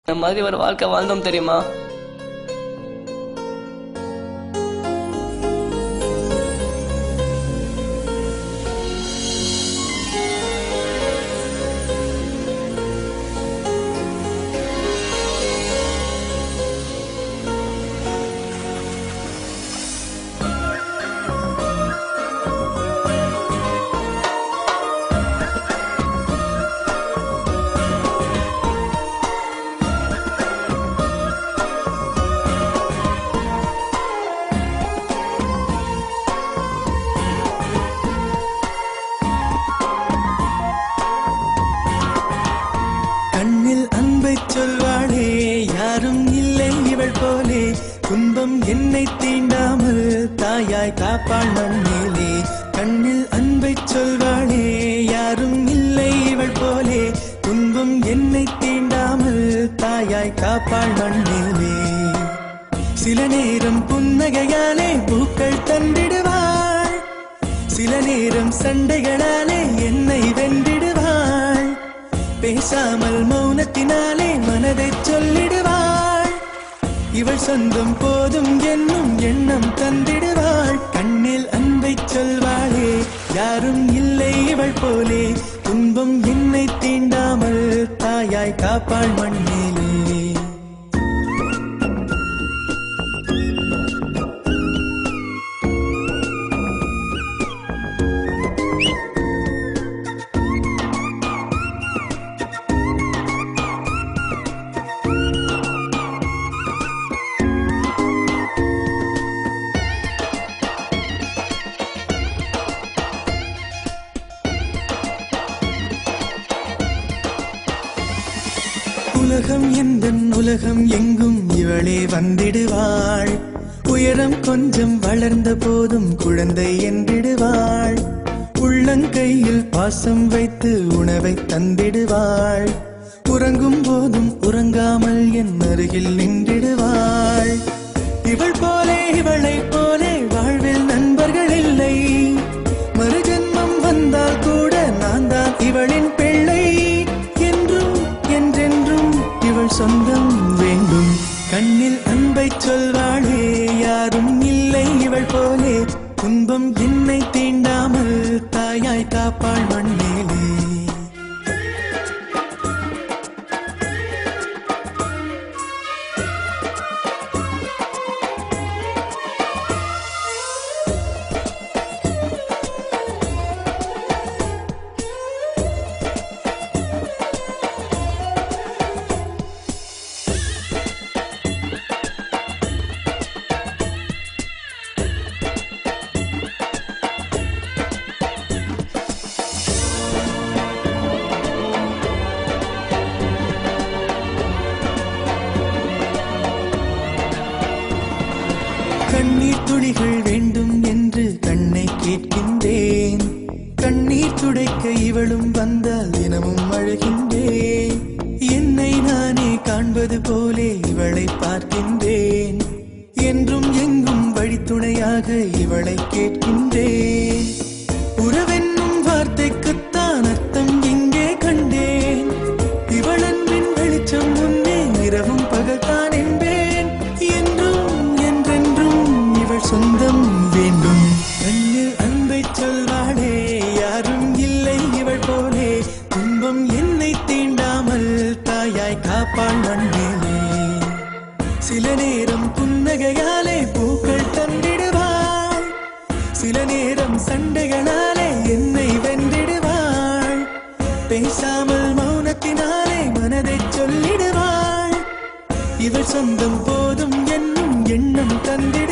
இந்த மாதிரி ஒரு வாழ்க்கை வாழ்ந்தோம் தெரியுமா? கண்ணில் அன்பை சொல்வாளே யாரும் இல்லை இவள் போலே துன்பம் என்னை தீண்டாமல் தாயாய் காப்பாள் மண்ணிலே. கண்ணில் அன்பை சொல்வாளே யாரும் இல்லை இவள் போலே துன்பம் என்னை தீண்டாமல் தாயாய் காப்பாள் மண்ணிலே. சில நேரம் புன்னகையாலே பூக்கள் தந்திடுவாள், சில நேரம் சண்டைகளாலே என்னை வென்றிடுவாள். பேசாமல் மௌனத்தினாலே மனதை சொல்லிடுவாள். இவள் சொந்தம் போதும் என்னும் எண்ணம் தந்திடுவாள். கண்ணில் அன்பை சொல்வாளே யாரும் இல்லை இவள் போலே துன்பம் என்னை தீண்டாமல் தாயாய் காப்பாள் மண்ணிலே. உலகம் எந்தன் உலகம் எங்கும் இவளே வந்திடுவாள். உயரம் கொஞ்சம் வளர்ந்த போதும் குழந்தை என்றிடுவாள். உள்ளங்கையில் பாசம் வைத்து உணவை தந்திடுவாள். உறங்கும் போதும் உறங்காமல் என் அருகில் நின்றிடுவாள். இவள் போலே இவளை போலே வாழ்வில் நண்பர்கள் இல்லை. மறுஜன்மம் வந்தால் கூட நான் தான் இவளின் பிள்ளை. சொந்தம் வேண்டும். கண்ணில் அன்பை சொல்வாளே யாரும் இல்லை இவள் போலே துன்பம் என்னை தீண்டாமல் தாயாய் காப்பாள் மண்ணிலே. கண்ணீர் துளிகள் வேண்டும் என்று கண்ணை கேட்கின்றேன். கண்ணீர் துடைக்க இவளும் வந்தால் தினமும் அழுகின்றேன். என்னை நானே காண்பது போலே இவளை பார்க்கின்றேன். என்றும் எங்கும் வழித்துணையாக இவளை கேட்கின்றேன். உறவென்னும் வார்த்தைக்குத்தான் அர்த்தம் இங்கே கண்டேன். இவள் அன்பின் வெளிச்சம் முன்னே இரவும் பகல்தான் என்பேன். என்றும் என்றென்றும் இவள் சொந்தம் வேண்டும். கண்ணில் அன்பை சொல்வாளே யாரும் இல்லை இவள் போலே துன்பம் என்னை தீண்டாமல் தாயாய் காப்பாள் மண்ணிலே. சில நேரம் புன்னகையாலே பூக்கள் தந்திடுவாள், சில நேரம் சண்டைகளாலே என்னை வென்றிடுவாள். பேசாமல் மௌனத்தினாலே மனதை சொல்லிடுவாள். இவள் சொந்தம் போதும் என்னும் எண்ணம் தந்திடுவாள்.